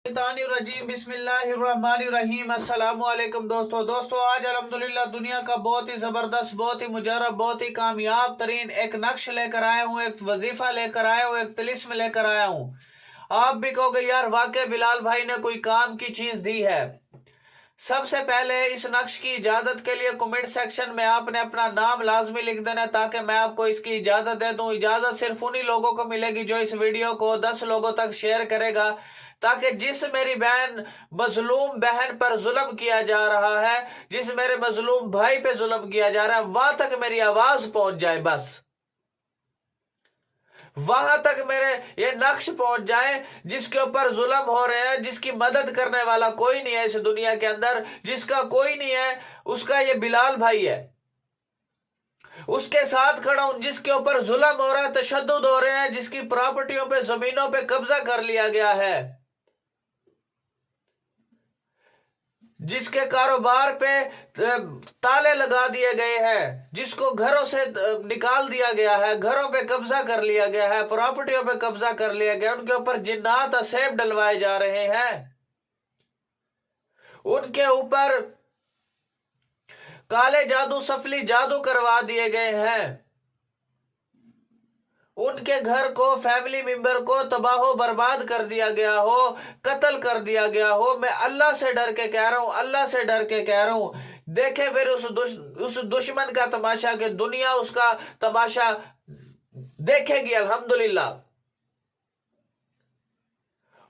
बिस्मिल्लाहिर्रहमानिर्रहीम। अस्सलामुअलैकुम दोस्तों आज अल्हम्दुलिल्लाह दुनिया का बहुत ही ज़बरदस्त, बहुत ही मुजर्रब, बहुत ही कामयाब तरीन एक नक्श लेकर आया हूँ, एक वजीफ़ा लेकर आया हूँ, एक तिलिस्म लेकर आया हूँ। आप भी कहोगे यार वाकई बिलाल भाई ने कोई काम की चीज़ दी है। सबसे पहले इस नक्श की इजाज़त के लिए कमेंट सेक्शन में आपने अपना नाम लाजमी लिख देना है, ताकि मैं आपको इसकी इजाज़त दे दूं। इजाज़त सिर्फ उन्हीं लोगों को मिलेगी जो इस वीडियो को 10 लोगों तक शेयर करेगा, ताकि जिस मेरी बहन मजलूम बहन पर जुल्म किया जा रहा है, जिस मेरे मजलूम भाई पे जुल्म किया जा रहा है, वहां तक मेरी आवाज़ पहुंच जाए। बस वहां तक मेरे ये नक्श पहुंच जाए जिसके ऊपर जुल्म हो रहे हैं, जिसकी मदद करने वाला कोई नहीं है इस दुनिया के अंदर, जिसका कोई नहीं है, उसका ये बिलाल भाई है। उसके साथ खड़ा हूं जिसके ऊपर जुल्म हो रहा है, तशद्दुद हो रहे हैं, जिसकी प्रॉपर्टियों पे जमीनों पे कब्जा कर लिया गया है, जिसके कारोबार पे ताले लगा दिए गए हैं, जिसको घरों से निकाल दिया गया है, घरों पे कब्जा कर लिया गया है, प्रॉपर्टियों पे कब्जा कर लिया गया, उनके ऊपर जिन्नात असेब डलवाए जा रहे हैं, उनके ऊपर काले जादू सफली जादू करवा दिए गए हैं, उनके घर को, फैमिली मेंबर को तबाह बर्बाद कर दिया गया हो, कत्ल कर दिया गया हो। मैं अल्लाह से डर के कह रहा हूं, अल्लाह से डर के कह रहा हूं, देखे फिर उस दुश्मन का तमाशा, कि दुनिया उसका तमाशा देखेगी अल्हम्दुलिल्लाह।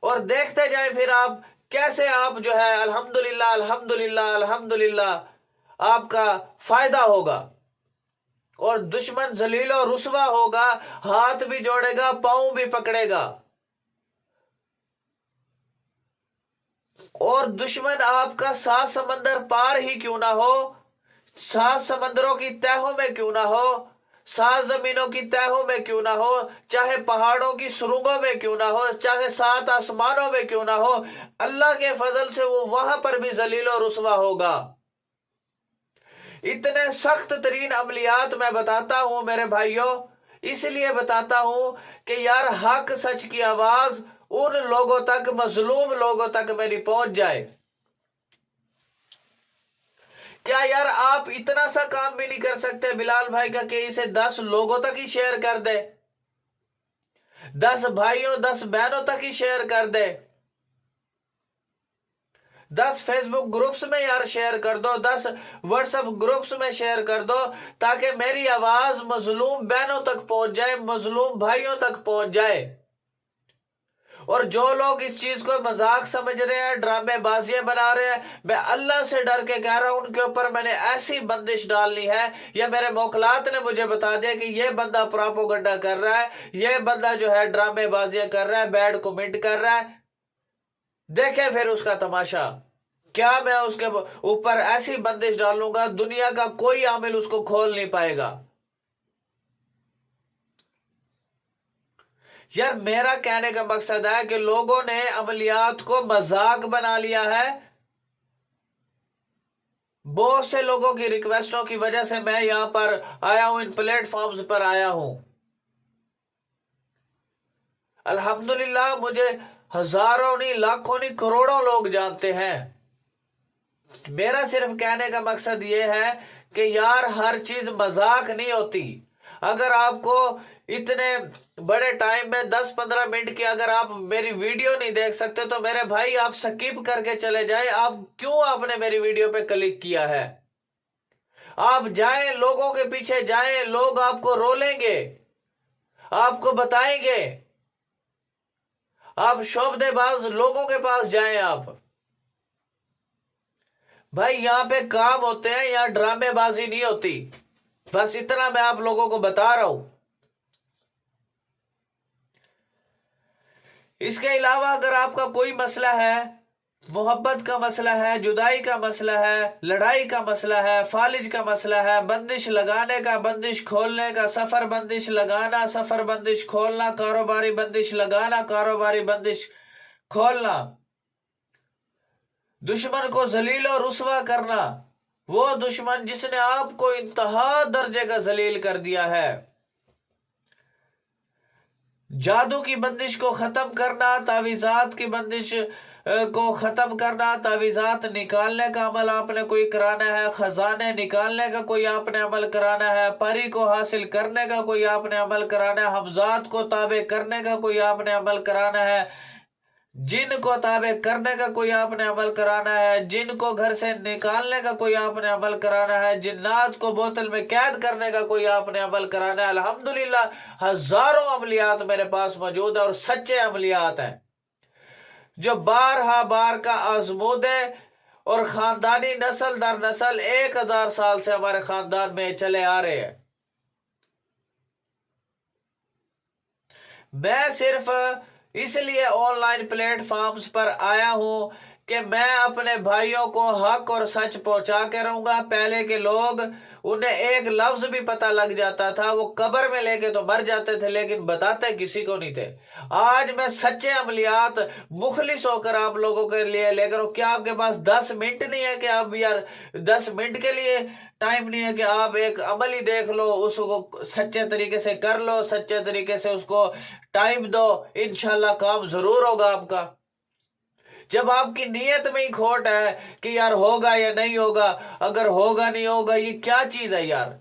और देखते जाए फिर आप कैसे आप जो है अल्हम्दुलिल्लाह अल्हम्दुलिल्लाह अल्हम्दुलिल्लाह आपका फायदा होगा, और दुश्मन जलील और रुसवा होगा, हाथ भी जोड़ेगा, पांव भी पकड़ेगा, और दुश्मन आपका 7 समंदर पार ही क्यों ना हो, 7 समंदरों की तहों में क्यों ना हो, 7 जमीनों की तहों में क्यों ना हो, चाहे पहाड़ों की सुरंगों में क्यों ना हो, चाहे 7 आसमानों में क्यों ना हो, अल्लाह के फजल से वो वहां पर भी जलील और रुसवा होगा। इतने सख्त तरीन अमलियात मैं बताता हूं मेरे भाइयों, इसलिए बताता हूं कि यार हक सच की आवाज उन लोगों तक, मजलूम लोगों तक मेरी पहुंच जाए। क्या यार आप इतना सा काम भी नहीं कर सकते बिलाल भाई का कि इसे 10 लोगों तक ही शेयर कर दे, 10 भाइयों 10 बहनों तक ही शेयर कर दे, 10 फेसबुक ग्रुप्स में यार शेयर कर दो, 10 व्हाट्सएप ग्रुप्स में शेयर कर दो, ताकि मेरी आवाज मजलूम बहनों तक पहुंच जाए, मजलूम भाइयों तक पहुंच जाए। और जो लोग इस चीज को मजाक समझ रहे हैं, ड्रामेबाजियां बना रहे हैं, मैं अल्लाह से डर के कह रहा हूं उनके ऊपर मैंने ऐसी बंदिश डालनी है, या मेरे मोखलात ने मुझे बता दिया कि ये बंदा प्रोपोगंडा कर रहा है, ये बंदा जो है ड्रामेबाजियां कर रहा है, बैड कमेंट कर रहा है, देखे फिर उसका तमाशा। क्या मैं उसके ऊपर ऐसी बंदिश डालूंगा, दुनिया का कोई आमिल उसको खोल नहीं पाएगा। यार मेरा कहने का मकसद है कि लोगों ने अमलियात को मजाक बना लिया है। बहुत से लोगों की रिक्वेस्टों की वजह से मैं यहां पर आया हूं, इन प्लेटफॉर्म्स पर आया हूं। अल्हम्दुलिल्लाह मुझे हजारों नहीं, लाखों नहीं, करोड़ों लोग जानते हैं। मेरा सिर्फ कहने का मकसद यह है कि यार हर चीज मजाक नहीं होती। अगर आपको इतने बड़े टाइम में 10-15 मिनट की अगर आप मेरी वीडियो नहीं देख सकते, तो मेरे भाई आप स्किप करके चले जाएं। आप क्यों आपने मेरी वीडियो पे क्लिक किया है? आप जाएं, लोगों के पीछे जाएं, लोग आपको रोलेंगे, आपको बताएंगे। आप शोबदेबाज लोगों के पास जाएं। आप भाई यहां पे काम होते हैं, यहां ड्रामेबाजी नहीं होती। बस इतना मैं आप लोगों को बता रहा हूं। इसके अलावा अगर आपका कोई मसला है, मोहब्बत का मसला है, जुदाई का मसला है, लड़ाई का मसला है, फालिज का मसला है, बंदिश लगाने का, बंदिश खोलने का, सफर बंदिश लगाना, सफर बंदिश खोलना, कारोबारी बंदिश लगाना, कारोबारी बंदिश खोलना, दुश्मन को जलील और रुसवा करना, वो दुश्मन जिसने आपको इंतहा दर्जे का जलील कर दिया है, जादू की बंदिश को खत्म करना, तावीज़ात की बंदिश को खत्म करना, तावीज़ात निकालने का अमल आपने कोई कराना है, खजाने निकालने का कोई आपने अमल कराना है, परी को हासिल करने का कोई आपने अमल कराना है, हमजात को ताबे करने का कोई आपने अमल कराना है, जिन को ताबे करने का कोई आपने अमल कराना है, जिन को घर से निकालने का कोई आपने अमल कराना है, जिन्नात को बोतल में कैद करने का कोई आपने अमल कराना है। अल्हम्दुलिल्लाह हजारों अमलियात मेरे पास मौजूद है और सच्चे अमलियात हैं जो बारहा बार का आजमूदे और खानदानी नस्ल दर नस्ल 1000 साल से हमारे खानदान में चले आ रहे हैं। मैं सिर्फ इसलिए ऑनलाइन प्लेटफॉर्म्स पर आया हूं कि मैं अपने भाइयों को हक और सच पहुंचा के रहूंगा। पहले के लोग, उन्हें एक लफ्ज भी पता लग जाता था, वो कब्र में लेके तो मर जाते थे लेकिन बताते किसी को नहीं थे। आज मैं सच्चे अमलियात मुखलिस होकर आप लोगों के लिए लेकर हूं। क्या आपके पास 10 मिनट नहीं है कि आप यार 10 मिनट के लिए टाइम नहीं है कि आप एक अमल ही देख लो, उसको सच्चे तरीके से कर लो, सच्चे तरीके से उसको टाइम दो, इंशाल्लाह काम जरूर होगा आपका। जब आपकी नीयत में ही खोट है कि यार होगा या नहीं होगा, अगर होगा नहीं होगा, ये क्या चीज है यार।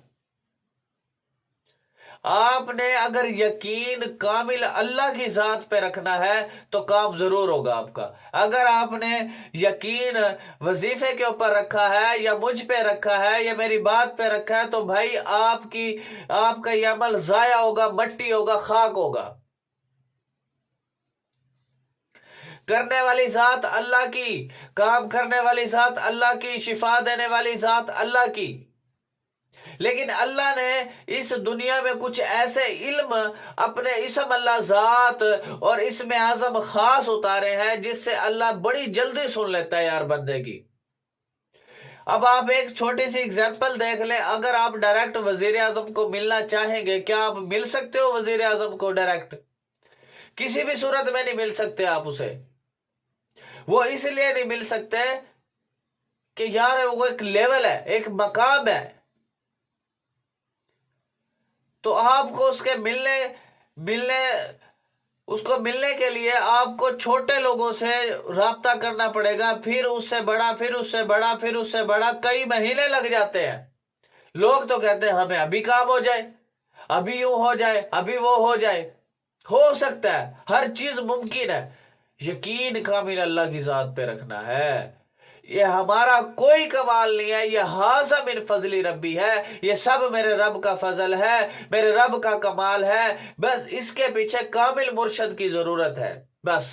आपने अगर यकीन कामिल अल्लाह की जात पे रखना है तो काम जरूर होगा आपका। अगर आपने यकीन वजीफे के ऊपर रखा है या मुझ पे रखा है या मेरी बात पे रखा है तो भाई आपका ये अमल जाया होगा, मट्टी होगा, खाक होगा। करने वाली जात अल्लाह की, काम करने वाली जात अल्लाह की, शिफा देने वाली जात अल्लाह की। लेकिन अल्लाह ने इस दुनिया में कुछ ऐसे इल्म अपने इसम अल्लाह जात और इसमें आजम खास उतारे हैं जिससे अल्लाह बड़ी जल्दी सुन लेता है यार बंदे की। अब आप एक छोटी सी एग्जांपल देख ले, अगर आप डायरेक्ट वजीर आजम को मिलना चाहेंगे, क्या आप मिल सकते हो वजीर आजम को डायरेक्ट? किसी भी सूरत में नहीं मिल सकते आप उसे। वो इसलिए नहीं मिल सकते कि यार वो एक लेवल है, एक मकाम है, तो आपको उसके उसको मिलने के लिए आपको छोटे लोगों से राब्ता करना पड़ेगा, फिर उससे बड़ा, फिर उससे बड़ा, फिर उससे बड़ा, कई महीने लग जाते हैं। लोग तो कहते हैं हमें अभी काम हो जाए, अभी यूं हो जाए, अभी वो हो जाए। हो सकता है, हर चीज मुमकिन है। यकीन कामिल अल्लाह की जात पे रखना है। ये हमारा कोई कमाल नहीं है, ये हाज़ा मिन फजली रब्बी है, ये सब मेरे रब का फजल है, मेरे रब का कमाल है। बस इसके पीछे कामिल मुर्शद की जरूरत है। बस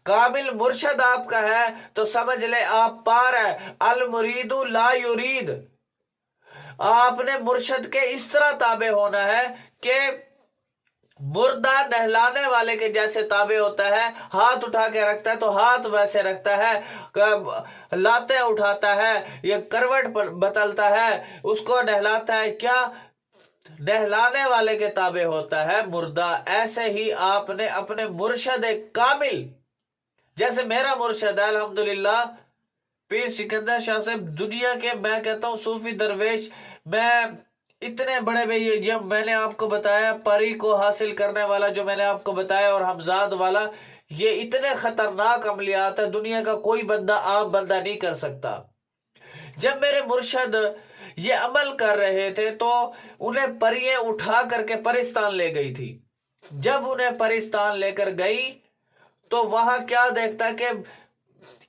कामिल मुर्शद आपका है तो समझ ले आप पार है। अल मुरीदु ला युरीद। आपने मुर्शद के इस तरह ताबे होना है कि मुर्दा नहलाने वाले के जैसे ताबे होता है। हाथ उठा के रखता है तो हाथ वैसे रखता है, लाते उठाता है, ये करवट बदलता है, उसको नहलाता है। क्या नहलाने वाले के ताबे होता है मुर्दा। ऐसे ही आपने अपने मुर्शद कामिल, जैसे मेरा मुर्शद है अल्हम्दुलिल्लाह पीर सिकंदर शाह साहब, दुनिया के मैं कहता हूँ सूफी दरवेश। मैं इतने बड़े भाई, जब मैंने आपको बताया परी को हासिल करने वाला जो मैंने आपको बताया और हमजाद वाला, ये इतने खतरनाक अमलियात है, दुनिया का कोई बंदा आम बंदा नहीं कर सकता। जब मेरे मुर्शद ये अमल कर रहे थे तो उन्हें परियां उठा करके परिस्तान ले गई थी। जब उन्हें परिस्तान लेकर गई तो वहां क्या देखता कि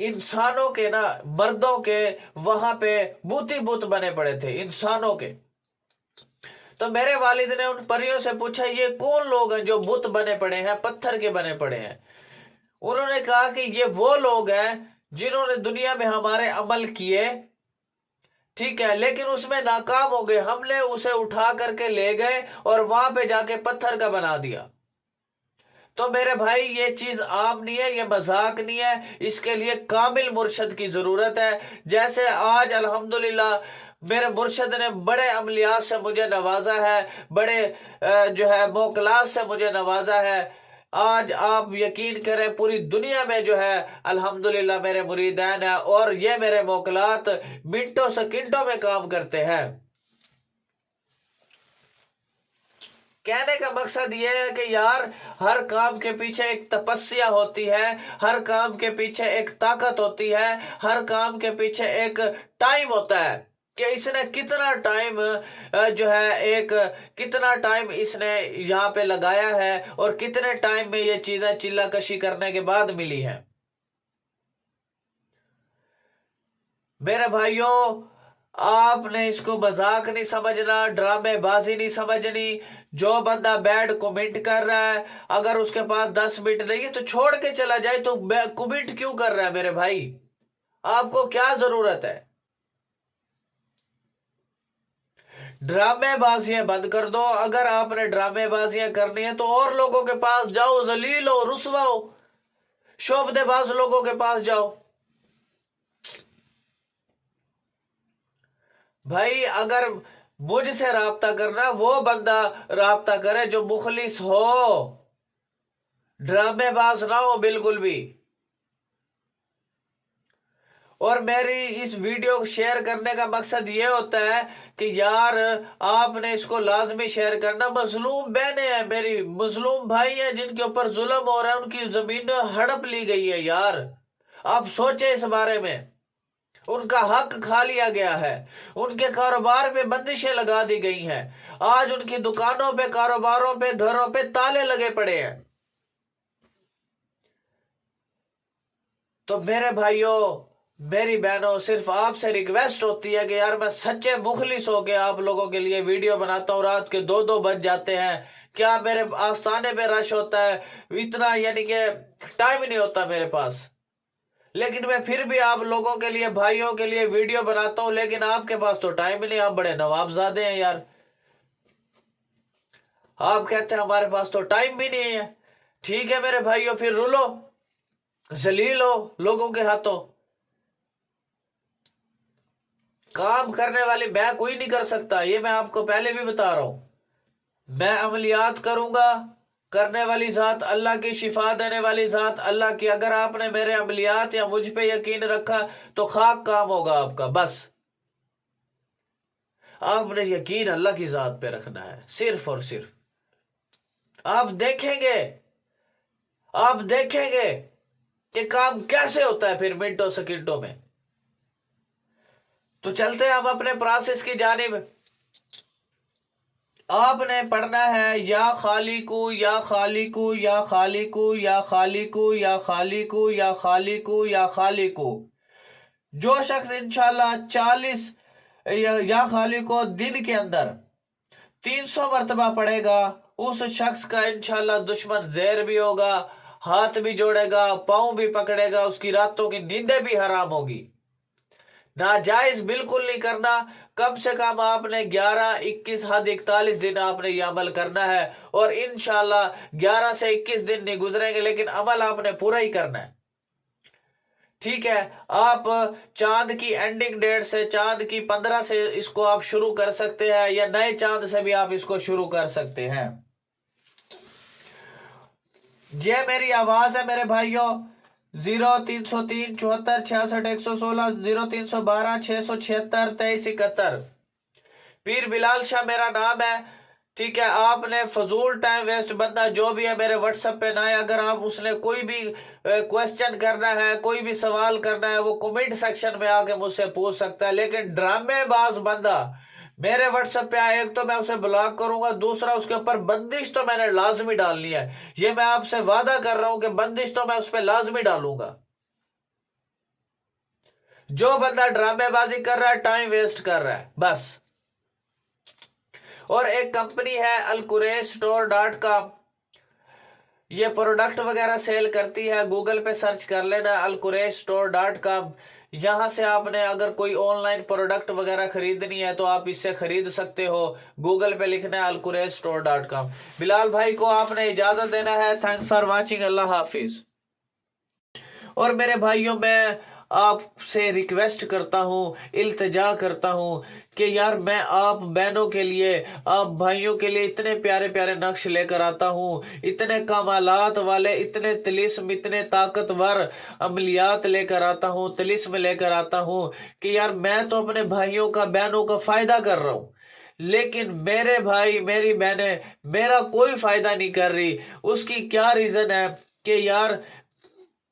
इंसानों के ना, मर्दों के वहां पे बूती बुत बने पड़े थे इंसानों के। तो मेरे वालिद ने उन परियों से पूछा ये कौन लोग हैं जो बुत बने पड़े हैं, पत्थर के बने पड़े हैं? उन्होंने कहा कि ये वो लोग हैं जिन्होंने दुनिया में हमारे अमल किए, ठीक है, लेकिन उसमें नाकाम हो गए। हमने उसे उठा करके ले गए और वहां पे जाके पत्थर का बना दिया। तो मेरे भाई ये चीज आम नहीं है, ये मजाक नहीं है, इसके लिए कामिल मुर्शद की जरूरत है। जैसे आज अल्हम्दुलिल्लाह मेरे मुर्शद ने बड़े अमलियात से मुझे नवाजा है, बड़े जो है मोकलात से मुझे नवाजा है। आज आप यकीन करें पूरी दुनिया में जो है अल्हम्दुलिल्लाह मेरे मुरीदान है और ये मेरे मोकलात मिनटों सेकंडों में काम करते हैं। कहने का मकसद ये है कि यार हर काम के पीछे एक तपस्या होती है, हर काम के पीछे एक ताकत होती है, हर काम के पीछे एक टाइम होता है कि इसने कितना टाइम जो है एक कितना टाइम इसने यहाँ पे लगाया है और कितने टाइम में ये चीजें चिल्ला कशी करने के बाद मिली है। मेरे भाइयों, आपने इसको मजाक नहीं समझना, ड्रामेबाजी नहीं समझनी। जो बंदा बैड कमेंट कर रहा है, अगर उसके पास 10 मिनट नहीं है तो छोड़ के चला जाए, तो कमेंट क्यों कर रहा है मेरे भाई? आपको क्या जरूरत है? ड्रामेबाजियां बंद कर दो। अगर आपने ड्रामेबाजियां करनी है तो और लोगों के पास जाओ, जलील हो, रुसवा हो, शोबदेबाज लोगों के पास जाओ। भाई अगर मुझसे राब्ता करना, वो बंदा राब्ता करे जो मुखलिस हो, ड्रामेबाज ना हो बिल्कुल भी। और मेरी इस वीडियो को शेयर करने का मकसद ये होता है कि यार आपने इसको लाजमी शेयर करना। मजलूम बहनें हैं मेरी, मजलूम भाई हैं जिनके ऊपर जुल्म हो रहा है, उनकी जमीन हड़प ली गई है। यार आप सोचे इस बारे में, उनका हक खा लिया गया है, उनके कारोबार पे बंदिशें लगा दी गई हैं, आज उनकी दुकानों पे, कारोबारों पे, घरों पे ताले लगे पड़े हैं। तो मेरे भाइयों, मेरी बहनों, सिर्फ आपसे रिक्वेस्ट होती है कि यार मैं सच्चे मुखलिस हो के आप लोगों के लिए वीडियो बनाता हूँ। रात के 2-2 बज जाते हैं, क्या मेरे आस्थाने पे रश होता है, इतना यानी कि टाइम नहीं होता मेरे पास, लेकिन मैं फिर भी आप लोगों के लिए, भाइयों के लिए वीडियो बनाता हूं। लेकिन आपके पास तो टाइम ही नहीं, आप बड़े नवाबजादे हैं यार। आप कहते हैं हमारे पास तो टाइम भी नहीं है। ठीक है मेरे भाइयों, फिर रुलो, जलील हो लोगों के हाथों। काम करने वाली मैं कोई नहीं कर सकता, ये मैं आपको पहले भी बता रहा हूं। मैं अमलियात करूंगा, करने वाली जात अल्लाह की, शिफा देने वाली जात अल्लाह की। अगर आपने मेरे अमलियात या मुझ पे यकीन रखा तो खाक काम होगा आपका। बस आपने यकीन अल्लाह की जात पे रखना है, सिर्फ और सिर्फ। आप देखेंगे, आप देखेंगे कि काम कैसे होता है फिर मिनटों सेकंडों में। तो चलते हैं हम अपने प्रोसेस की जानिब। आपने पढ़ना है या खालिकू या खालिकू या खालिकू या खालिकू या खालिकू या खालिकू या खालिकू। जो शख्स इंशाल्लाह 40 या खालिकू दिन के अंदर 300 मरतबा पढ़ेगा, उस शख्स का इंशाल्लाह दुश्मन ज़ेर भी होगा, हाथ भी जोड़ेगा, पाँव भी पकड़ेगा, उसकी रातों की नींदें भी हराम होगी। नाजायज बिल्कुल नहीं करना। कम से कम आपने 11, 21, हद 41 दिन आपने ये अमल करना है। और इंशाल्लाह 11 से 21 दिन नहीं गुजरेंगे, लेकिन अमल आपने पूरा ही करना है। ठीक है, आप चांद की एंडिंग डेट से, चांद की 15 से इसको आप शुरू कर सकते हैं, या नए चांद से भी आप इसको शुरू कर सकते हैं। ये मेरी आवाज है मेरे भाइयों। 0303 74 66 116, 0312 676 23 71। पीर बिलाल शाह मेरा नाम है। ठीक है, आपने फजूल टाइम वेस्ट, बंदा जो भी है मेरे व्हाट्सएप पे ना है, अगर आप उसने कोई भी क्वेश्चन करना है, कोई भी सवाल करना है, वो कमेंट सेक्शन में आके मुझसे पूछ सकता है। लेकिन ड्रामेबाज बंदा मेरे व्हाट्सएप पे आए, एक तो मैं उसे ब्लॉक करूंगा, दूसरा उसके ऊपर बंदिश तो मैंने लाजमी डालनी है। ये मैं आपसे वादा कर रहा हूं कि बंदिश तो मैं उस पर लाजमी डालूंगा। जो बंदा ड्रामेबाजी कर रहा है, टाइम वेस्ट कर रहा है बस। और एक कंपनी है alqureysstore.com, ये प्रोडक्ट वगैरह सेल करती है। गूगल पे सर्च कर लेना alqureysstore.com। यहाँ से आपने अगर कोई ऑनलाइन प्रोडक्ट वगैरह खरीदनी है तो आप इससे खरीद सकते हो। गूगल पे लिखना है alqureysstore.com। बिलाल भाई को आपने इजाजत देना है। थैंक्स फॉर वाचिंग, अल्लाह हाफिज। और मेरे भाइयों, मैं आपसे रिक्वेस्ट करता हूँ, इल्तिजा करता हूँ कि यार मैं आप बहनों के लिए, आप भाइयों के लिए इतने प्यारे प्यारे नक्श लेकर आता हूँ, इतने कमालात वाले, इतने तिलिस्म, इतने ताकतवर अमलियात लेकर आता हूँ, तिलिस्म लेकर आता हूँ कि यार मैं तो अपने भाइयों का, बहनों का फायदा कर रहा हूँ। لیکن میرے بھائی میری بہنیں میرا کوئی فائدہ نہیں کر رہی۔ اس کی کیا ریزن ہے کہ یار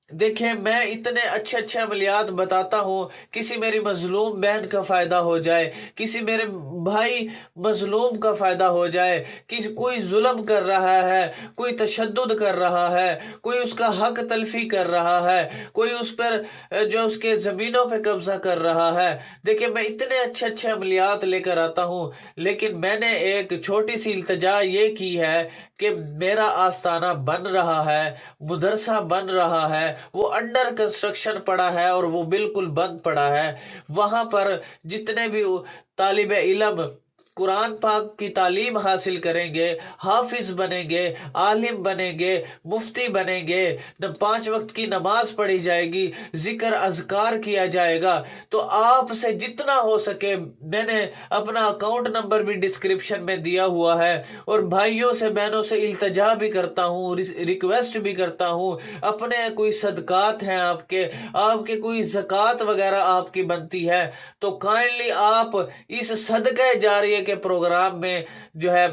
دیکھیں میں اتنے اچھے اچھے عملیات بتاتا ہوں، کسی میری مظلوم بہن کا فائدہ ہو جائے، کسی میرے بھائی مظلوم کا فائدہ ہو جائے، کوئی ظلم کر رہا ہے، کوئی تشدد کر رہا ہے، کوئی اس کا حق تلفی کر رہا ہے، کوئی اس پر جو اس کے زمینوں پہ قبضہ کر رہا ہے۔ دیکھیں میں اتنے اچھے اچھے عملیات لے کر آتا ہوں، لیکن میں نے ایک چھوٹی سی التجا یہ کی ہے کہ میرا آستانہ بن رہا ہے، مدرسہ بن رہا ہے، وہ انڈر کنسٹرکشن پڑا ہے اور وہ بالکل بند پڑا ہے۔ وہاں پر جتنے بھی طالب علم قرآن پاک کی تعلیم حاصل کریں گے، حافظ بنیں گے، عالم بنیں گے، مفتی بنیں گے، 5 وقت کی نماز پڑھی جائے گی، ذکر اذکار کیا جائے گا۔ تو آپ سے جتنا ہو سکے، میں نے اپنا اکاؤنٹ نمبر بھی ڈسکرپشن میں دیا ہوا ہے، اور بھائیوں سے بہنوں سے التجا بھی کرتا ہوں، ریکویسٹ بھی کرتا ہوں، اپنے کوئی صدقات ہیں آپ کے کوئی زکوٰۃ وغیرہ آپ کی بنتی ہے تو کائنڈلی آپ اس صدقہ جاریہ کے پروگرام میں جو ہے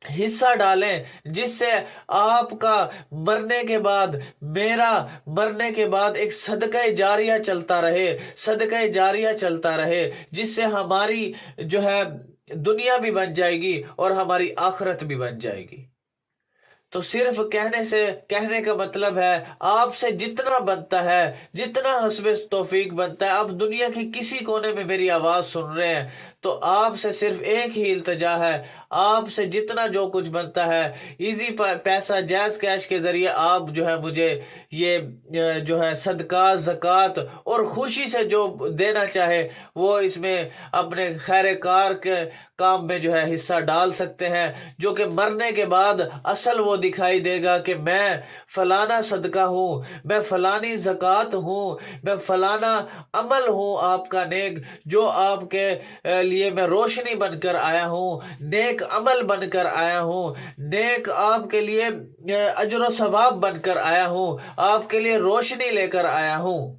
حصہ ڈالیں، جس سے آپ کا مرنے کے بعد، میرا مرنے کے بعد ایک صدقہ جاریہ چلتا رہے، صدقہ جاریہ چلتا رہے، جس سے ہماری جو ہے دنیا بھی بن جائے گی اور ہماری آخرت بھی بن جائے گی۔ تو صرف کہنے کا مطلب ہے آپ سے جتنا بنتا ہے، جتنا حسب توفیق بنتا ہے، آپ دنیا کے کسی کونے میں میری آواز سن رہے ہیں تو آپ سے صرف ایک ہی التجا ہے، آپ سے جتنا جو کچھ بنتا ہے ایزی پیسہ جائز کیش کے ذریعے آپ جو ہے مجھے یہ جو ہے صدقہ زکوٰۃ اور خوشی سے جو دینا چاہے وہ اس میں اپنے خیر کار کے کام میں جو ہے حصہ ڈال سکتے ہیں، جو کہ مرنے کے بعد اصل وہ دکھائی دے گا کہ میں فلانا صدقہ ہوں، میں فلانی زکوٰۃ ہوں، میں فلانا عمل ہوں آپ کا نیک، جو آپ کے لیے میں روشنی بن کر آیا ہوں، نیک عمل بن کر آیا ہوں، نیک آپ کے لیے اجر و ثواب بن کر آیا ہوں، آپ کے لیے روشنی لے کر آیا ہوں۔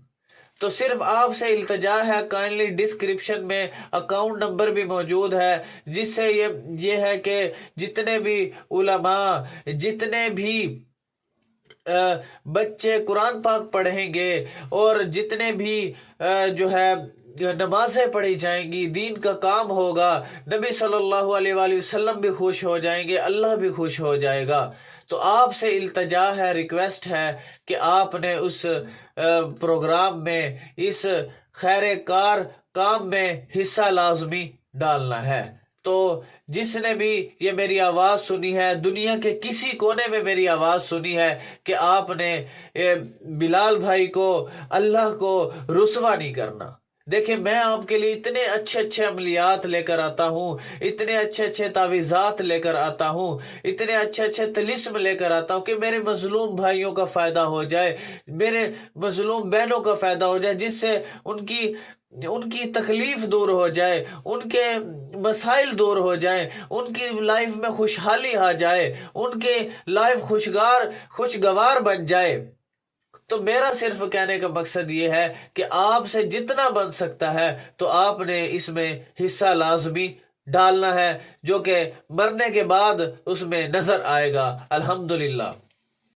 تو صرف آپ سے التجا ہے، کائنڈلی ڈسکرپشن میں اکاؤنٹ نمبر بھی موجود ہے، جس سے یہ ہے کہ جتنے بھی علماء، جتنے بھی بچے قرآن پاک پڑھیں گے اور جتنے بھی جو ہے نمازیں پڑھی جائیں گی، دین کا کام ہوگا، نبی صلی اللہ علیہ وآلہ وسلم بھی خوش ہو جائیں گے، اللہ بھی خوش ہو جائے گا۔ تو آپ سے التجا ہے، ریکویسٹ ہے کہ آپ نے اس پروگرام میں، اس خیر کار کام میں حصہ لازمی ڈالنا ہے۔ تو جس نے بھی یہ میری آواز سنی ہے، دنیا کے کسی کونے میں میری آواز سنی ہے، کہ آپ نے بلال بھائی کو، اللہ کو رسوا نہیں کرنا۔ دیکھیں میں آپ کے لیے اتنے اچھے اچھے عملیات لے کر آتا ہوں، اتنے اچھے اچھے تعویذات لے کر آتا ہوں، اتنے اچھے اچھے طلسم لے کر آتا ہوں کہ میرے مظلوم بھائیوں کا فائدہ ہو جائے، میرے مظلوم بہنوں کا فائدہ ہو جائے، جس سے ان کی تکلیف دور ہو جائے، ان کے مسائل دور ہو جائیں، ان کی لائف میں خوشحالی آ جائے، ان کی لائف خوشگوار بن جائے۔ تو میرا صرف کہنے کا مقصد یہ ہے کہ آپ سے جتنا بن سکتا ہے تو آپ نے اس میں حصہ لازمی ڈالنا ہے، جو کہ مرنے کے بعد اس میں نظر آئے گا۔ الحمدللہ۔